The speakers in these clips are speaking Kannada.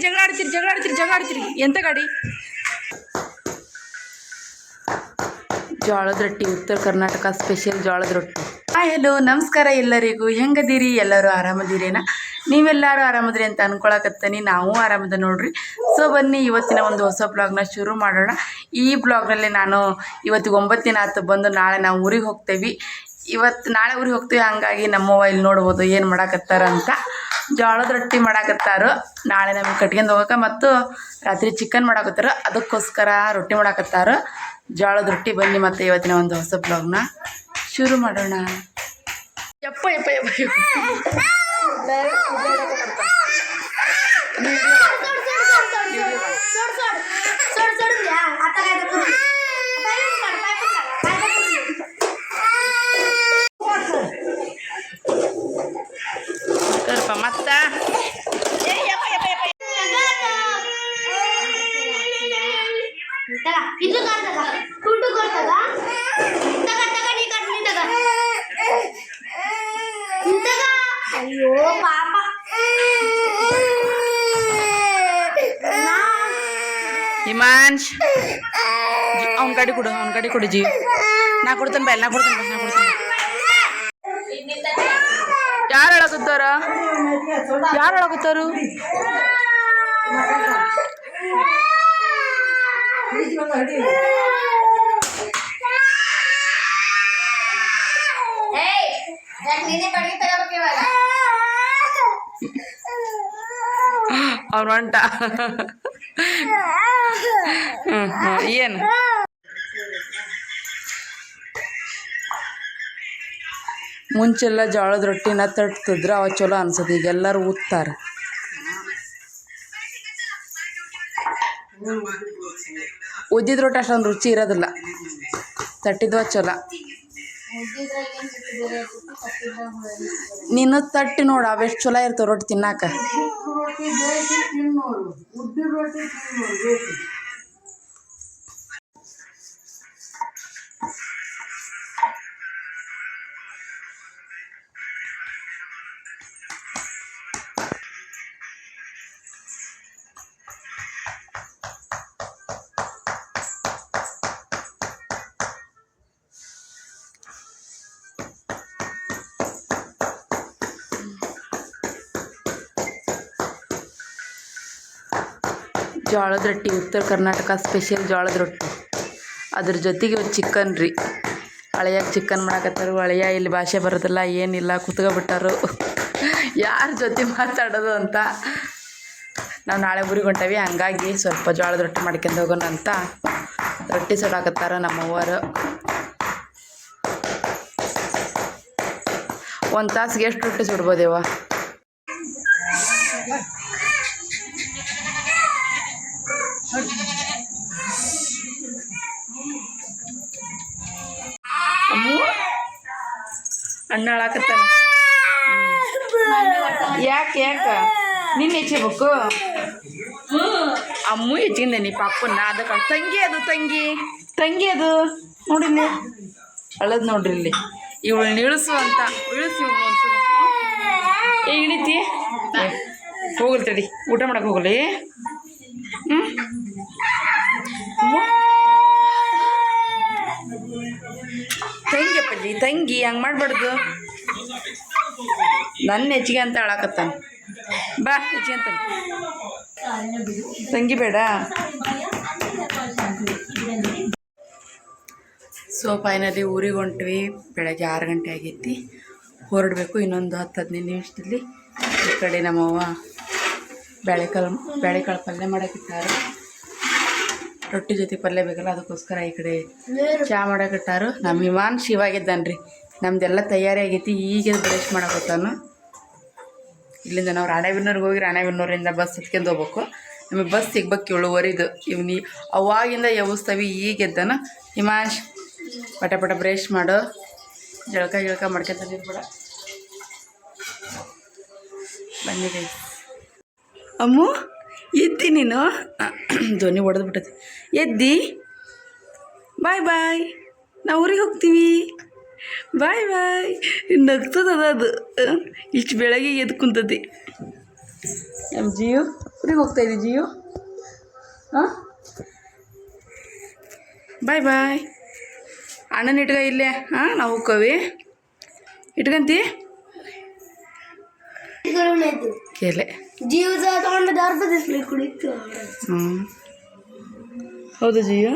ಜಗಳ ಆಡ್ತೀರಿ ಎಂತ ಗಾಡಿ? ಜೋಳದ ರೊಟ್ಟಿ, ಉತ್ತರ ಕರ್ನಾಟಕ ಸ್ಪೆಷಲ್ ಜೋಳದ ರೊಟ್ಟಿ. ಹಲೋ ನಮಸ್ಕಾರ ಎಲ್ಲರಿಗೂ. ಹೆಂಗದೀರಿ? ಎಲ್ಲರೂ ಆರಾಮದಿರೇನ? ನೀವೆಲ್ಲರೂ ಆರಾಮದ್ರಿ ಅಂತ ಅನ್ಕೊಳಕತ್ತೀನಿ. ನಾವು ಆರಾಮದ ನೋಡ್ರಿ. ಸೊ ಬನ್ನಿ ಇವತ್ತಿನ ಒಂದು ಹೊಸ ಬ್ಲಾಗ್ನ ಶುರು ಮಾಡೋಣ. ಈ ಬ್ಲಾಗ್ನಲ್ಲಿ ನಾನು ಇವತ್ತಿಗೆ 9 ದಿನ ಆತು ಬಂದು. ನಾಳೆ ನಾವು ಊರಿಗೆ ಹೋಗ್ತೇವೆ. ನಾಳೆ ಊರಿಗೆ ಹೋಗ್ತೀವಿ. ಹಾಗಾಗಿ ನಮ್ಮವ್ವ ಇಲ್ಲಿ ನೋಡ್ಬೋದು ಏನು ಮಾಡಾಕತ್ತಾರ ಅಂತ. ಜೋಳದ ರೊಟ್ಟಿ ಮಾಡಾಕತ್ತಾರು. ನಾಳೆ ನಮಗೆ ಕಟ್ಕೊಂಡು ಹೋಗಕ್ಕೆ ಮತ್ತು ರಾತ್ರಿ ಚಿಕನ್ ಮಾಡಾಕತ್ತಾರ. ಅದಕ್ಕೋಸ್ಕರ ರೊಟ್ಟಿ ಮಾಡಾಕತ್ತಾರು, ಜೋಳದ ರೊಟ್ಟಿ. ಬನ್ನಿ ಮತ್ತು ಇವತ್ತಿನ ಒಂದು ಹೊಸ ಬ್ಲಾಗ್ನ ಶುರು ಮಾಡೋಣ. ಯಪ್ಪ ಸ್ವಲ್ಪ ಮತ್ತ ಅಯ್ಯೋ ಪಾಪ ಹಿಮಾಂಶ್, ಅವ್ನ ಗಾಡಿ ಕೊಡು ಜೀವ. ನಾ ಕೊಡ್ತೇನೆ ಬಾ. ಯಾರು ಹೇಳಾಕತ್ತಾರು? ಅವ್ನು ಹೊಂಟ. ಏನು ಮುಂಚೆಲ್ಲ ಜೋಳದ ರೊಟ್ಟಿನ ತಟ್ತಿದ್ರು, ಅವ ಚಲೋ ಅನ್ಸತ್ತೆ. ಈಗ ಎಲ್ಲರೂ ಊದ್ತಾರೆ. ಉದ್ದಿದ ರೊಟ್ಟಿ ಅಷ್ಟೊಂದು ರುಚಿ ಇರೋದಿಲ್ಲ, ತಟ್ಟಿದ್ವ ಚಲೋ. ನೀನು ತಟ್ಟಿ ನೋಡು, ಅವೆಷ್ಟು ಚಲೋ ಇರ್ತಾವೆ ರೊಟ್ಟಿ ತಿನ್ನಾಕ. ಜೋಳದ ರೊಟ್ಟಿ, ಉತ್ತರ ಕರ್ನಾಟಕ ಸ್ಪೆಷಲ್ ಜೋಳದ ರೊಟ್ಟಿ. ಅದ್ರ ಜೊತೆಗೆ ಚಿಕನ್ ರೀ. ಹಳೆಯಾಗ ಚಿಕನ್ ಮಾಡಾಕತ್ತಾರು. ಹಳೆಯ ಇಲ್ಲಿ ಭಾಷೆ ಬರೋದಿಲ್ಲ, ಏನಿಲ್ಲ, ಕುತ್ಕೊಬಿಟ್ಟಾರು. ಯಾರ ಜೊತೆ ಮಾತಾಡೋದು ಅಂತ. ನಾವು ನಾಳೆ ಊರಿಗೆ ಹೊಂಟೇವಿ. ಹಂಗಾಗಿ ಸ್ವಲ್ಪ ಜೋಳದ ರೊಟ್ಟಿ ಮಾಡ್ಕೊಂಡು ಹೋಗೋಣ ಅಂತ ರೊಟ್ಟಿ ಸುಡಾಕತ್ತಾರ ನಮ್ಮವ್ವರು. ಒಂದು ತಾಸಿಗೆ ಎಷ್ಟು ರೊಟ್ಟಿ ಸುಡ್ಬೋದೇವ? ಅಣ್ಣ ಹೇಳಾಕತ್ತಾನ. ಯಾಕೆ ನಿನ್ನ ಹೆಚ್ಚಬೇಕು? ಅಮ್ಮು ಹೆಚ್ಚಿಂದೇನಿ ಪಾಪನ್ನ. ಅದಕ್ಕೆ ತಂಗಿ ಅದು ನೋಡಿಲ್ಲಿ ಅಳದ್ ನೋಡ್ರಿ. ಇಲ್ಲಿ ಇವಳು ಇಳಿಸು ಅಂತ ಇಳಿಸಿ ಒಂದ್ಸಲ. ಇಳಿತಿ ಹೋಗಲ್ತಡಿ, ಊಟ ಮಾಡಕ್ಕೆ ಹೋಗಲಿ. ತಂಗಿ ಹಂಗೆ ಮಾಡಬಾರ್ದು. ನನ್ನ ಹೆಚ್ಚಿಗೆ ಅಂತ ಹೇಳಾಕತ್ತಾನ. ಬಾ ಹೆಚ್ಚಿಗೆ ಅಂತ ತಂಗಿ ಬೇಡ. ಸೊ ಫೈನಲಿ ಊರಿಗೆ ಹೊಂಟ್ವಿ. ಬೆಳಗ್ಗೆ 6 ಗಂಟೆ ಆಗೈತಿ. ಹೊರಡಬೇಕು ಇನ್ನೊಂದು 10-15 ನಿಮಿಷದಲ್ಲಿ. ಈ ಕಡೆ ನಮ್ಮವ್ವ ಬೇಳೆಕಾಳು ಪಲ್ಯ ಮಾಡಕ್ಕಿಟ್ಟಾರು. ರೊಟ್ಟಿ ಜೊತೆ ಪಲ್ಯ ಬೇಕಲ್ಲ, ಅದಕ್ಕೋಸ್ಕರ ಈ ಕಡೆ ಚಹಾ ಮಾಡಕ್ಕಿಟ್ಟಾರು. ನಮ್ಮ ಹಿಮಾಂಶ್ ಇವಾಗಿದ್ದಾನ್ರಿ. ನಮ್ದೆಲ್ಲ ತಯಾರಿ ಆಗೈತಿ. ಈಗ ಬ್ರಷ್ ಮಾಡಕತ್ತಾನು. ಇಲ್ಲಿಂದ ನಾವು ರಾಣೆಬೆನ್ನೂರಿಗೆ ಹೋಗಿ ರಾಣೆಬೆನ್ನೂರಿಂದ ಬಸ್ ಹತ್ಕೊಂಡು ಹೋಗ್ಬೇಕು. ನಮಗೆ ಬಸ್ ಸಿಗ್ಬೇಕು 7:15. ಇವ್ನಿ ಅವಾಗಿಂದ ಎಬ್ಬಿಸ್ತೀವಿ. ಈಗ ಎದ್ದಾನ ಹಿಮಾಂಶ್. ಪಟ ಬ್ರಷ್ ಮಾಡು. ಜಳಕ ಮಾಡ್ಕೊಂತ ಕೂಡ ಬಂದಿದೆ. ಅಮ್ಮು ಎದ್ದಿ ನೀನು? ಧ್ವನಿ ಹೊಡೆದ್ಬಿಟ್ಟೈತಿ. ಎದ್ದಿ? ಬಾಯ್. ನಾವು ಊರಿಗೆ ಹೋಗ್ತೀವಿ. ಬಾಯ್. ನಗ್ತದ ಅದು. ಇಷ್ಟು ಬೆಳಗ್ಗೆ ಎದ್ದು ಕುಂತತಿ. ನಮ್ಮ ಜಿಯು ಊರಿಗೆ ಹೋಗ್ತಾ ಇದ್ದಿ ಜಿಯು. ಹಾಂ ಬಾಯ್ ಬಾಯ್. ಅಣ್ಣನ ಇಟ್ಕ ಇಲ್ಲೇ. ಹಾಂ ನಾವು ಹೋಗ್ಕವಿ ಇಟ್ಕಂತಿ ಕೇಳೆ. ಹ್ಞೂ ಹೌದು ಜಿಯು.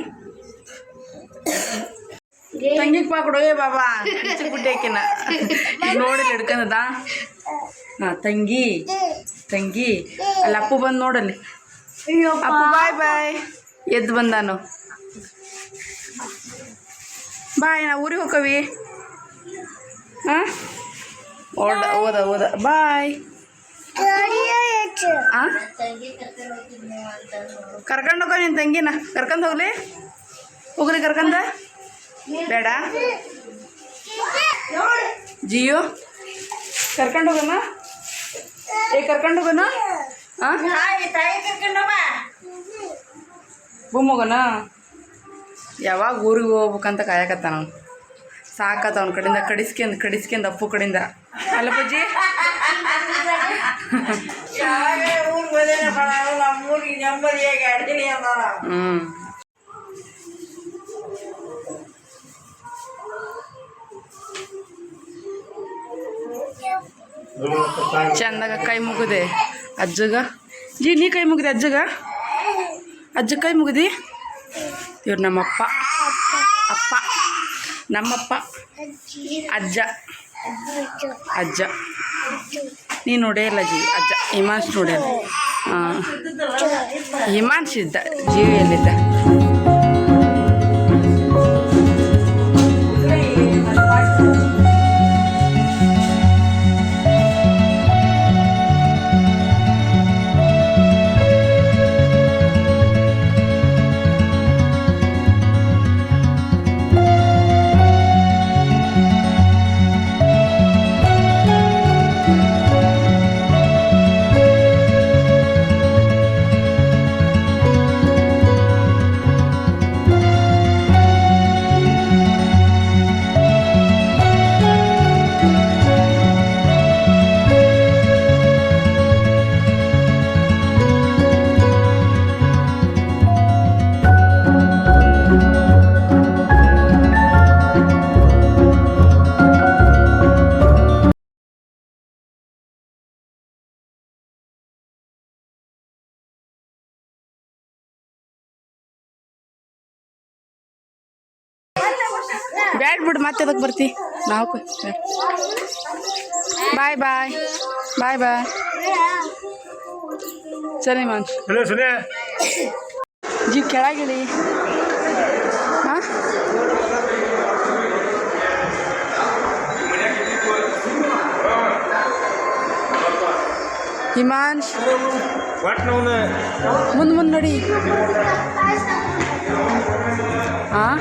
ತಂಗಿಗೆ ಪಾ ಕೊಡು. ಏ ಬಾಬಾ ಬಿಟ್ಟೇಕಿನ ನೋಡಿಲ್ಲ ಹಿಡ್ಕಂದದ. ಹಾಂ ತಂಗಿ ತಂಗಿ ಅಲ್ಲಿ ಅಪ್ಪು ಬಂದು ನೋಡಲ್ಲಿ. ಅಪ್ಪು ಬಾಯ್ ಬಾಯ್. ಎದ್ದು ಬಂದಾನು. ಬಾಯ್ ನಾವು ಊರಿಗೆ ಹೋಗವಿ. ಹಾಂ ಓದ ಬಾಯ್. ಹಾಂ ಕರ್ಕೊಂಡು ಹೋಗೋ ನಿನ್ನ ತಂಗಿನ ಕರ್ಕೊಂಡು ಹೋಗ್ಲಿ. ಹೋಗ್ರಿ ಕರ್ಕಂದ ಬೇಡ ಜಿಯೋ ಕರ್ಕೊಂಡು ಹೋಗೋಣ. ಕರ್ಕೊಂಡು ಹೋಗೋಣ. ಹಾಂ ಭೂಮ್ ಹೋಗೋಣ. ಯಾವಾಗ ಊರಿಗೆ ಹೋಗ್ಬೇಕಂತ ಕಾಯಕತ್ತ ನಾವು. ಸಾಕತ್ತ ಅವ್ನ ಕಡೆಯಿಂದ ಕಡಿಸ್ಕೊಂಡು ಅಪ್ಪು ಕಡೆಯಿಂದ. ಅಲ್ಲ ಪಜ್ಜಿ ಹ್ಞೂ ಚಂದಾಗ ಕೈ ಮುಗಿದೆ ಅಜ್ಜಗ. ಜಿ ನೀ ಕೈ ಮುಗಿದೆ ಅಜ್ಜಗ. ಅಜ್ಜ ಕೈ ಮುಗಿದಿ. ಇವ್ರು ನಮ್ಮಪ್ಪ ಅಪ್ಪ ನಮ್ಮಪ್ಪ ಅಜ್ಜ ಅಜ್ಜ. ನೀನು ನೋಡೇ ಇಲ್ಲ ಜಿ ಅಜ್ಜ. ಹಿಮಾಂಶ್ ನೋಡ್ಯಾರ. ಹಾಂ ಹಿಮಾಂಶ್ ಇದ್ದ ಜೀವಿಯಲ್ಲಿದ್ದ. ಬ್ಯಾಡ್ ಬಿಡು ಮತ್ತೆ ಅದಕ್ಕೆ ಬರ್ತಿ ನಾವು. ಬಾಯ್ ಬಾಯ್ ಬಾಯ್ ಬಾಯ್. ಸರಿ ಮಾನ್ ಜೀ ಕೆಳಗಿಳಿ. ಹಾಂ ಹಿಮಾಂಶ್ ಮುಂದೆ ನೋಡಿ. ಹಾಂ